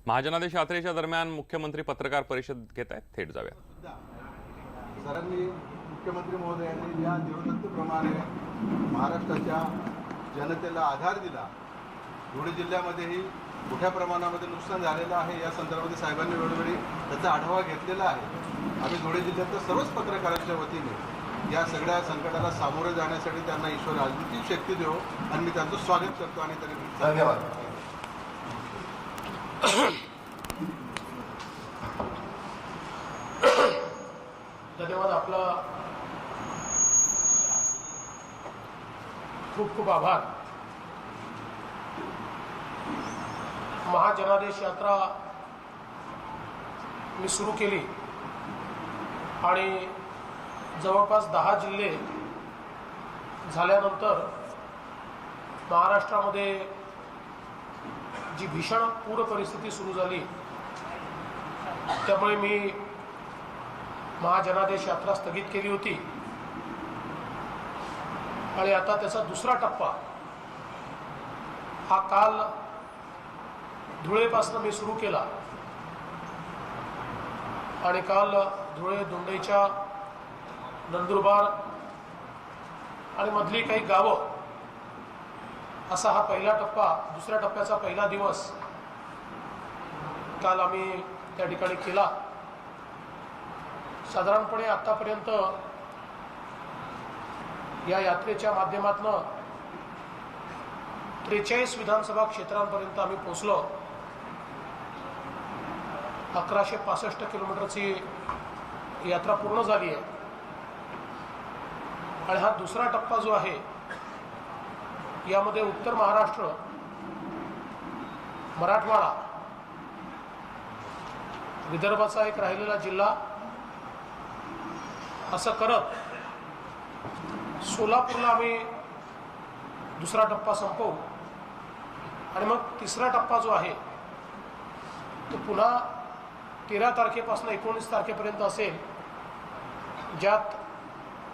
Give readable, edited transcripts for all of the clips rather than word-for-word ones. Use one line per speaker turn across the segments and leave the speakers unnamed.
महाजनादेश यात्रेच्या दरम्यान मुख्यमंत्री पत्रकार परिषद घेत आहेत. थेट जाऊया.
सरांनी मुख्यमंत्री महोदयांनी या देवदत्तप्रमाणे महाराष्ट्राच्या जनतेला आधार दिला. धुळे जिल्ह्यामध्येही मोठ्या प्रमाणामध्ये नुकसान झालेलं आहे. या संदर्भात साहेबांनी वेळोवेळी त्याचा आढावा घेतलेला आहे. आम्ही धुळे जिल्ह्यातल्या सर्वच पत्रकारांच्या वतीने या सगळ्या संकटाला सामोरे जाण्यासाठी त्यांना ईश्वर राजनीतिक शक्ती देव आणि मी त्यांचं स्वागत करतो आणि त्यांनी धन्यवाद.
धन्यवाद. आपला खूप खूप आभार. महाजनादेश यात्रा मी सुरू केली आणि जवळपास 10 जिल्हे झाल्यानंतर महाराष्ट्रामध्ये जी भीषण पूर परिस्थिती सुरू झाली त्यामुळे मी महाजनादेश यात्रा स्थगित केली होती आणि आता त्याचा दुसरा टप्पा हा काल धुळेपासून मी सुरू केला आणि काल धुळे, दोंडईच्या, नंदुरबार आणि मधली काही गावं असा हा पहिला टप्पा, दुसऱ्या टप्प्याचा पहिला दिवस काल आम्ही त्या ठिकाणी केला. साधारणपणे आतापर्यंत या यात्रेच्या माध्यमातून 43 विधानसभा क्षेत्रांपर्यंत आम्ही पोहोचलो. 1165 किलोमीटरची यात्रा पूर्ण झाली आहे आणि हा दुसरा टप्पा जो आहे यामध्ये उत्तर महाराष्ट्र, मराठवाडा, विदर्भाचा एक राहिलेला जिल्हा असं करत सोलापूरला आम्ही दुसरा टप्पा संपवू आणि मग तिसरा टप्पा जो आहे तो पुन्हा 13 तारखेपासून 19 तारखेपर्यंत असेल, ज्यात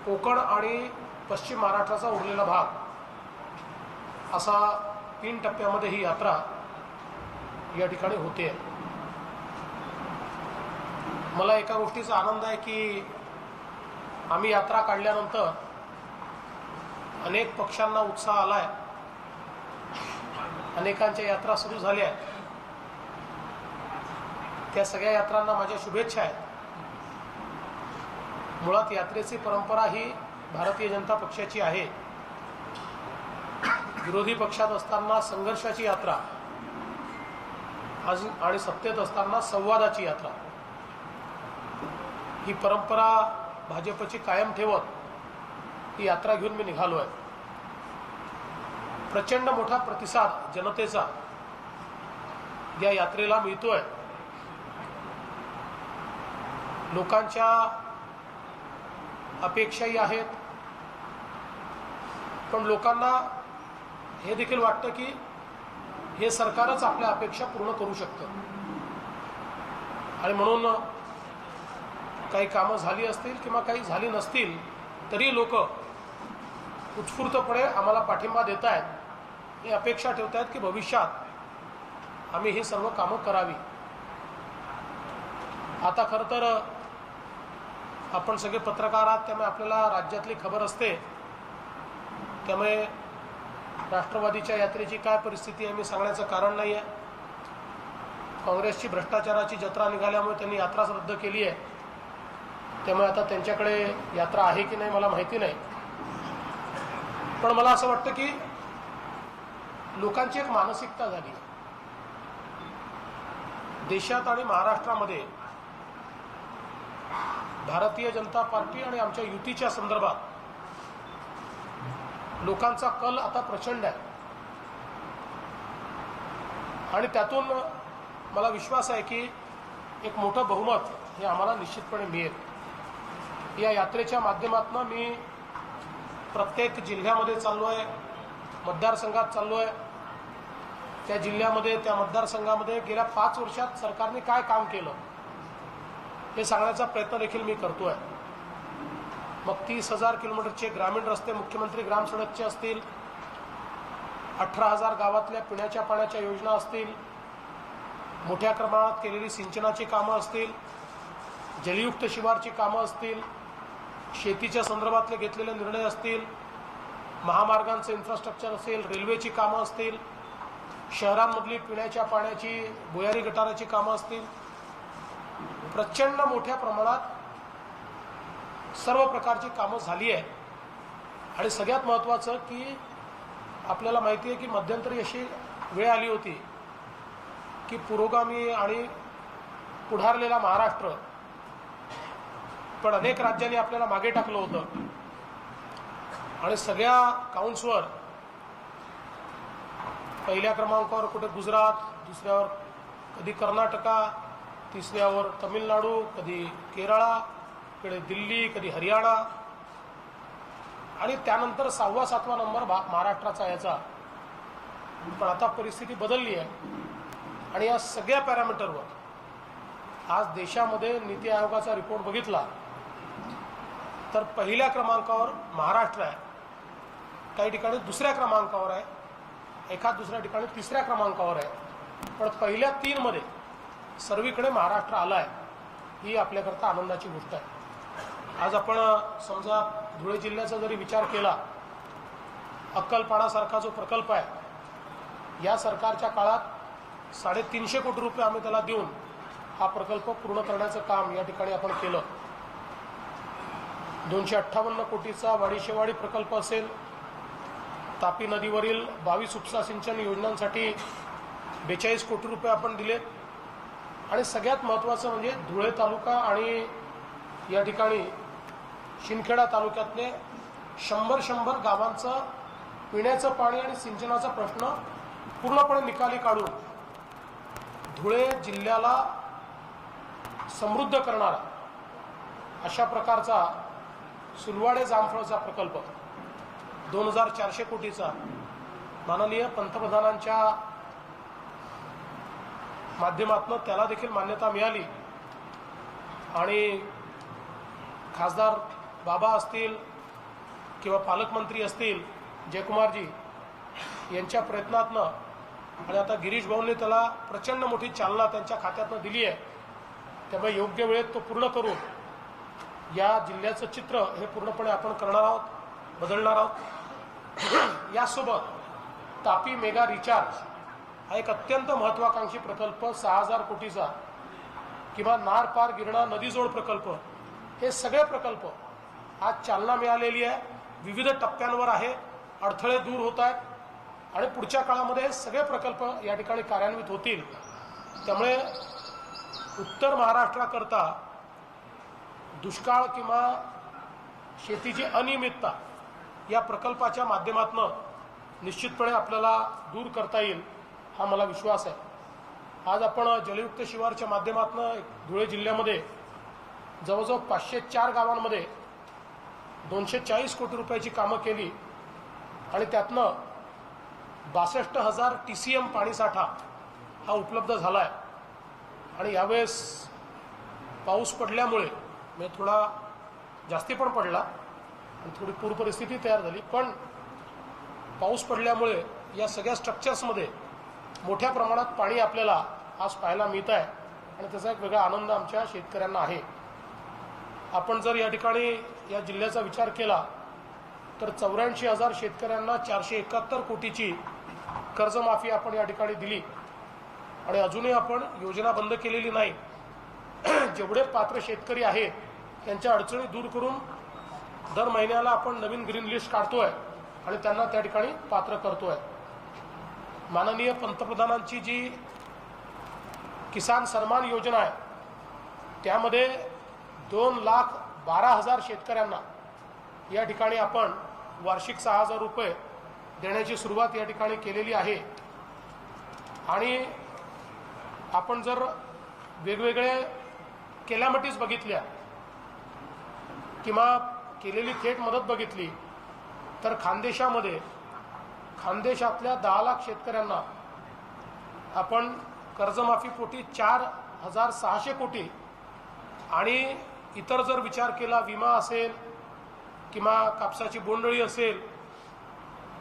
कोकण आणि पश्चिम महाराष्ट्राचा उरलेला भाग असा 3 टप्प्यामध्ये ही यात्रा या ठिकाणी होते. मला एका गोष्टीचा आनंद आहे की आम्ही यात्रा काढल्यानंतर अनेक पक्षांना उत्साह आलाय, अनेकांच्या यात्रा सुरू झाल्या. त्या सगळ्या यात्रांना माझ्या शुभेच्छा आहेत. मुळात यात्रेची परंपरा ही भारतीय जनता पक्षाची आहे. विरोधी पक्षात असताना संघर्षाची यात्रा आणि सत्तेत असताना संवादाची यात्रा ही परंपरा भाजपची कायम ठेवत ही यात्रा घेऊन मी निघालो आहे. प्रचंड मोठा प्रतिसाद जनतेचा या यात्रेला मिळतोय. लोकांच्या अपेक्षाही आहेत, पण लोकांना हे देखील वाटतं की हे सरकारच आपल्या अपेक्षा पूर्ण करू शकतं आणि म्हणून काही कामं झाली असतील किंवा काही झाली नसतील तरी लोक उत्स्फूर्तपणे आम्हाला पाठिंबा देत आहेत, ही अपेक्षा ठेवत आहेत की भविष्यात आम्ही ही सर्व कामं करावी. आता खरं तर आपण सगळे पत्रकार आहात, त्यामुळे आपल्याला राज्यातली खबर असते. त्यामुळे राष्ट्रवादीच्या यात्रेची काय परिस्थिती आहे मी सांगण्याचं कारण नाही आहे. काँग्रेसची भ्रष्टाचाराची जत्रा निघाल्यामुळे त्यांनी यात्राच रद्द केली आहे. त्यामुळे आता त्यांच्याकडे यात्रा आहे की नाही मला माहिती नाही. पण मला असं वाटतं की लोकांची एक मानसिकता झाली देशात आणि महाराष्ट्रामध्ये. भारतीय जनता पार्टी आणि आमच्या युतीच्या संदर्भात लोकांचा कल आता प्रचंड आहे आणि त्यातून मला विश्वास आहे की एक मोठं बहुमत हे आम्हाला निश्चितपणे मिळेल. या यात्रेच्या माध्यमातून मी प्रत्येक जिल्ह्यामध्ये चाललो आहे, मतदारसंघात चाललो आहे. त्या जिल्ह्यामध्ये, त्या मतदारसंघामध्ये गेल्या 5 वर्षात सरकारने काय काम केलं हे सांगण्याचा प्रयत्न देखील मी करतोय. मग 30,000 किलोमीटरचे ग्रामीण रस्ते मुख्यमंत्री ग्राम सडकचे असतील, 18,000 गावातल्या पिण्याच्या पाण्याच्या योजना असतील, मोठ्या प्रमाणात केलेली सिंचनाची कामं असतील, जलयुक्त शिवारची कामं असतील, शेतीच्या संदर्भातले घेतलेले निर्णय असतील, महामार्गांचं इन्फ्रास्ट्रक्चर असेल, रेल्वेची कामं असतील, शहरांमधली पिण्याच्या पाण्याची भुयारी गटाराची कामं असतील, प्रचंड मोठ्या प्रमाणात सर्व प्रकारची कामं झाली आहे. आणि सगळ्यात महत्त्वाचं की आपल्याला माहिती आहे की मध्यंतरी अशी वेळ आली होती की पुरोगामी आणि पुढारलेला महाराष्ट्र पण अनेक राज्यांनी आपल्याला मागे टाकलं होतं आणि सगळ्या काउंट्सवर पहिल्या क्रमांकावर कुठे गुजरात, दुसऱ्यावर कधी कर्नाटका, तिसऱ्यावर तमिळनाडू, कधी केरळा, कडे दिल्ली, कधी हरियाणा आणि त्यानंतर 6वा 7वा नंबर महाराष्ट्राचा याचा. पण आता परिस्थिती बदलली आहे आणि या सगळ्या पॅरामीटरवर आज देशामध्ये नीती आयोगाचा रिपोर्ट बघितला तर पहिल्या क्रमांकावर महाराष्ट्र आहे, काही ठिकाणी दुसऱ्या क्रमांकावर आहे, एखाद दुसऱ्या ठिकाणी तिसऱ्या क्रमांकावर आहे, पण पहिल्या 3 मध्ये सर्वीकडे महाराष्ट्र आला आहे. ही आपल्याकरता आनंदाची गोष्ट आहे. आज आपण समजा धुळे जिल्ह्याचा जरी विचार केला, अक्कलपाडासारखा जो प्रकल्प आहे या सरकारच्या काळात 350 कोटी रुपये आम्ही त्याला देऊन हा प्रकल्प पूर्ण करण्याचं काम या ठिकाणी आपण केलं. 258 कोटीचा वाडीशेवाडी प्रकल्प असेल, तापी नदीवरील 22 उपसा सिंचन योजनांसाठी 42 कोटी रुपये आपण दिले. आणि सगळ्यात महत्त्वाचं म्हणजे धुळे तालुका आणि या ठिकाणी शिंदखेडा तालुक्यातले 100 गावांचं पिण्याचं पाणी आणि सिंचनाचा प्रश्न पूर्णपणे निकाली काढून धुळे जिल्ह्याला समृद्ध करणारा अशा प्रकारचा सुलवाडे जामफळचा प्रकल्प 2400 कोटीचा माननीय पंतप्रधानांच्या माध्यमातून त्याला देखील मान्यता मिळाली. आणि खासदार बाबा असतील किंवा पालकमंत्री असतील जयकुमारजी यांच्या प्रयत्नातनं आणि आता गिरीश भाऊंनी त्याला प्रचंड मोठी चालना त्यांच्या खात्यातनं दिली आहे. त्यामुळे योग्य वेळेत तो पूर्ण करून या जिल्ह्याचं चित्र हे पूर्णपणे आपण करणार आहोत, बदलणार आहोत. यासोबत तापी मेगा रिचार्ज हा एक अत्यंत महत्त्वाकांक्षी प्रकल्प 6000 कोटीचा किंवा नार पार गिरणा नदीजोड प्रकल्प, हे सगळे प्रकल्प आज चालना मिळालेली आहे, विविध टप्प्यांवर आहे, अडथळे दूर होत आहेत आणि पुढच्या काळामध्ये हे सगळे प्रकल्प या ठिकाणी कार्यान्वित होतील. त्यामुळे उत्तर महाराष्ट्राकरता दुष्काळ किंवा शेतीची अनियमितता या प्रकल्पाच्या माध्यमातून निश्चितपणे आपल्याला दूर करता येईल हा मला विश्वास आहे. आज आपण जलयुक्त शिवारच्या माध्यमातून धुळे जिल्ह्यामध्ये जवळजवळ 504 गावांमध्ये 240 कोटी रुपयाची कामं केली आणि त्यातनं 62,000 TCM पाणीसाठा हा उपलब्ध झाला आहे. आणि यावेळेस पाऊस पडल्यामुळे म्हणजे थोडा जास्ती पण पडला आणि थोडी पूर परिस्थिती तयार झाली, पण पाऊस पडल्यामुळे या सगळ्या स्ट्रक्चर्समध्ये मोठ्या प्रमाणात पाणी आपल्याला आज पाहायला मिळत आहे आणि त्याचा एक वेगळा आनंद आमच्या शेतकऱ्यांना आहे. आपण जर या ठिकाणी या जिल्ह्याचा विचार केला तर 84,000 शेतकऱ्यांना 471 कोटीची कर्जमाफी आपण या ठिकाणी दिली आणि अजूनही आपण योजना बंद केलेली नाही. जेवढे पात्र शेतकरी आहेत त्यांच्या अडचणी दूर करून दर महिन्याला आपण नवीन ग्रीन लिस्ट काढतोय आणि त्यांना त्या ठिकाणी पात्र करतोय. माननीय पंतप्रधानांची जी किसान सन्मान योजना आहे त्यामध्ये 2,12,000 शेतकऱ्यांना या ठिकाणी आपण वार्षिक 6,000 रुपये देण्याची सुरुवात या ठिकाणी केलेली आहे. आणि आपण जर वेगवेगळे केलॅमिटीज बघितल्या किंवा केलेली थेट मदत बघितली तर खानदेशातल्या 10 लाख शेतकऱ्यांना आपण कर्जमाफीपोटी 4,600 कोटी आणि इतर जर विचार केला विमा असेल किंवा कापसाची बोंडळी असेल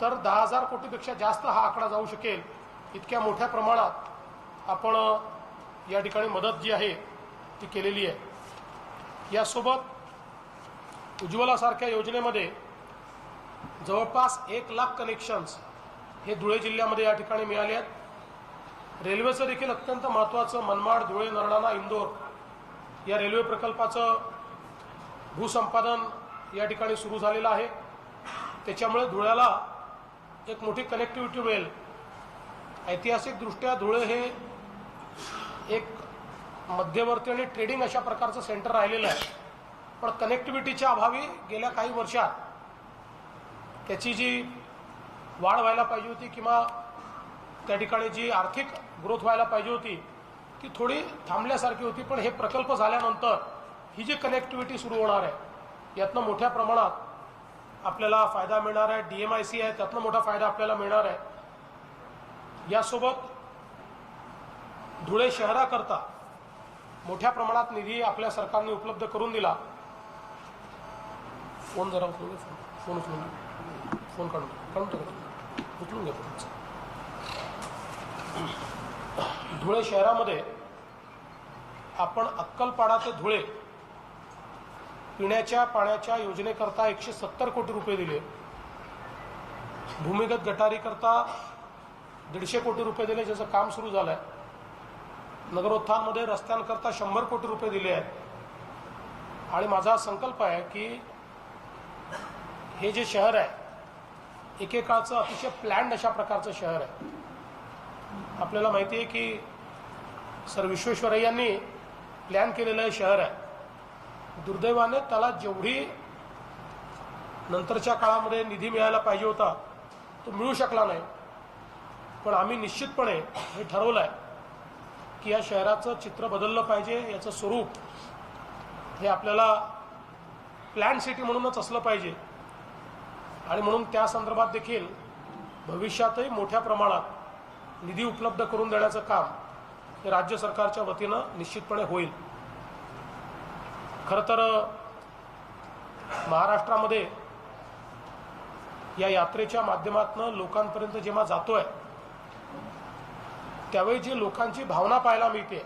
तर 10,000 कोटीपेक्षा जास्त हा आकडा जाऊ शकेल. इतक्या मोठ्या प्रमाणात आपण या ठिकाणी मदत जी आहे ती केलेली आहे। यासोबत उज्ज्वलासारख्या योजनेमध्ये जवळपास 1 लाख कनेक्शन्स हे धुळे जिल्ह्यामध्ये या ठिकाणी मिळाले आहेत। रेल्वेचं देखील अत्यंत महत्त्वाचं मनमाड, धुळे, नरडाणा, इंदोर या रेल्वे प्रकल्पाचं भूसंपादन या ठिकाणी सुरू झालेलं आहे। त्याच्यामुळे धुळ्याला एक मोठी कनेक्टिव्हिटी मिळेल। ऐतिहासिकदृष्ट्या धुळे हे एक मध्यवर्ती आणि ट्रेडिंग अशा प्रकारचं सेंटर राहिलेलं आहे, पण कनेक्टिव्हिटीच्या अभावी गेल्या काही वर्षात त्याची जी वाढ व्हायला पाहिजे होती किंवा त्या ठिकाणी जी आर्थिक ग्रोथ व्हायला पाहिजे होती ती थोडी थांबल्यासारखी होती। पण हे प्रकल्प झाल्यानंतर ही जी कनेक्टिव्हिटी सुरू होणार आहे यातनं मोठ्या प्रमाणात आपल्याला फायदा मिळणार आहे। DMIC आहे, त्यातनं मोठा फायदा आपल्याला मिळणार आहे। यासोबत धुळे शहराकरता मोठ्या प्रमाणात निधी आपल्या सरकारने उपलब्ध करून दिला। फोन जरा फोन उचलून फोन काढून उचलून घ्या तुमचा। धुळे शहरामध्ये आपण अक्कलपाडा ते धुळे पिण्याच्या पाण्याच्या योजनेकरता 170 कोटी रुपये दिले। भूमिगत गटारीकरता 150 कोटी रुपये दिले, ज्याचं काम सुरू झालं आहे। नगरोत्थानमध्ये रस्त्यांकरता 100 कोटी रुपये दिले आहेत। आणि माझा संकल्प आहे की हे जे शहर आहे एकेकाळचं अतिशय प्लॅन्ड अशा प्रकारचं शहर आहे। आपल्याला माहिती आहे की सर विश्वेश्वरय्यांनी प्लॅन केलेलं हे शहर आहे। दुर्दैवाने त्याला जेवढी नंतरच्या काळामध्ये निधी मिळायला पाहिजे होता तो मिळू शकला नाही। पण आम्ही निश्चितपणे हे ठरवलं आहे की या शहराचं चित्र बदललं पाहिजे, याचं स्वरूप हे आपल्याला प्लॅन सिटी म्हणूनच असलं पाहिजे। आणि म्हणून त्या संदर्भात देखील भविष्यातही मोठ्या प्रमाणात निधी उपलब्ध करून देण्याचं काम हे राज्य सरकारच्या वतीनं निश्चितपणे होईल। खरं तर महाराष्ट्रामध्ये या यात्रेच्या माध्यमातून लोकांपर्यंत जेव्हा जातोय त्यावेळी जी लोकांची भावना पाहायला मिळते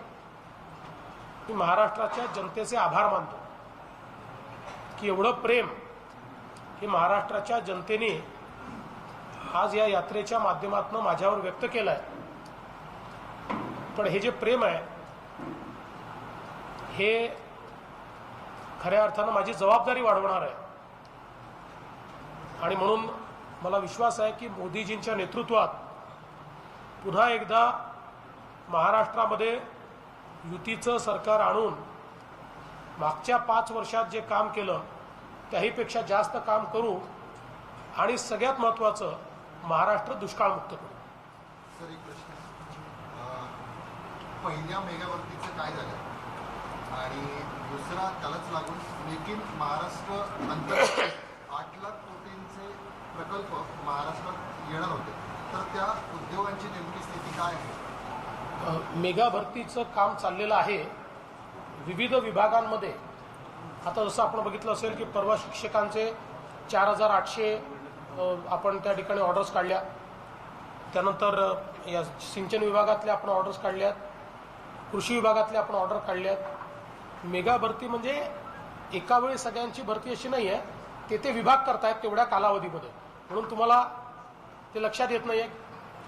ती महाराष्ट्राच्या जनतेचे आभार मानतो की एवढं प्रेम हे महाराष्ट्राच्या जनतेने आज या यात्रेच्या माध्यमातून माझ्यावर व्यक्त केलं आहे। पण हे जे प्रेम आहे हे खऱ्या अर्थानं माझी जबाबदारी वाढवणार आहे। आणि म्हणून मला विश्वास आहे की मोदीजींच्या नेतृत्वात पुन्हा एकदा महाराष्ट्रामध्ये युतीचं सरकार आणून मागच्या 5 वर्षात जे काम केलं त्याहीपेक्षा जास्त काम करू आणि सगळ्यात महत्त्वाचं महाराष्ट्र दुष्काळमुक्त करू।
सर एक प्रश्न, पहिल्या मेगाभरतीचं काय झालं आणि दुसरा त्यालाच लागून मेक इन महाराष्ट्र अंतर्गत 8 लाख कोटींचे प्रकल्प महाराष्ट्रात येणार होते, तर त्या उद्योगांची नेमकी स्थिती काय आहे?
मेगा भरतीचं काम चाललेलं आहे विविध विभागांमध्ये। आता जसं आपण बघितलं असेल की परवा शिक्षकांचे 4800 आपण त्या ठिकाणी ऑर्डर्स काढल्या, त्यानंतर या सिंचन विभागातल्या आपण ऑर्डर्स काढल्यात, कृषी विभागातल्या आपण ऑर्डर काढल्यात। मेगा भरती म्हणजे एका वेळी सगळ्यांची भरती अशी नाही आहे, ते विभाग करतायत तेवढ्या कालावधीमध्ये, म्हणून तुम्हाला ते लक्षात येत नाही आहे।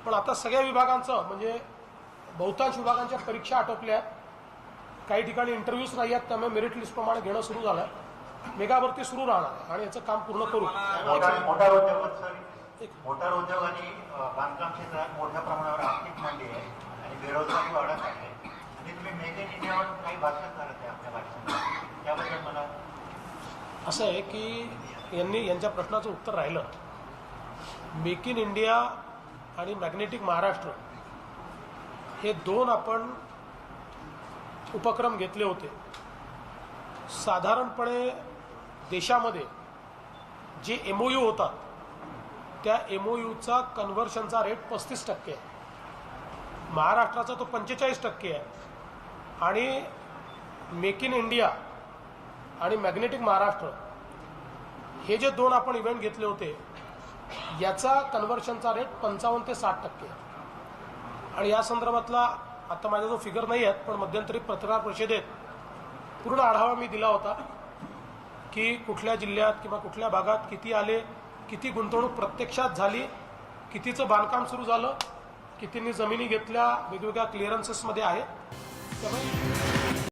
पण आता सगळ्या विभागांचं म्हणजे बहुतांश विभागांच्या परीक्षा आटोपल्या आहेत, काही ठिकाणी इंटरव्ह्यूज नाही आहेत, त्यामुळे मेरिट लिस्टप्रमाणे घेणं सुरू झालं आहे। मेगा भरती सुरू राहणार आहे आणि याचं काम पूर्ण करू।
मोटार उद्योग आणि बांधकाम क्षेत्रात मोठ्या प्रमाणावर आर्थिक मंदी आहे आणि बेरोजगारी वाढत आहे आणि तुम्ही मेक इन इंडियावर काही भाषण करत आहे आपल्या भाषणात, त्याबद्दल मला
असं आहे की यांच्या प्रश्नाचं उत्तर राहिलं। मेक इन इंडिया आणि मॅग्नेटिक महाराष्ट्र हे 2 आपण उपक्रम घेतले होते। साधारणपणे देशामध्ये जे MOU होतात त्या MOUचा कन्व्हर्शनचा रेट 35% आहे, महाराष्ट्राचा तो 45% आहे। आणि मेक इन इंडिया आणि मॅग्नेटिक महाराष्ट्र हे जे 2 आपण इव्हेंट घेतले होते याचा कन्व्हर्शनचा रेट 55 ते 60% आहे। आणि या संदर्भातला आता माझ्याजवळ फिगर नाही आहेत, पण मध्यंतरी पत्रकार परिषदेत पूर्ण आढावा मी दिला होता की कुठल्या जिल्ह्यात किंवा कुठल्या भागात किती आले, किती गुंतवणूक प्रत्यक्षात झाली, कितीचं बांधकाम सुरू झालं, कितींनी जमिनी घेतल्या, वेगवेगळ्या क्लिअरन्सेसमध्ये आहे. त्यामुळे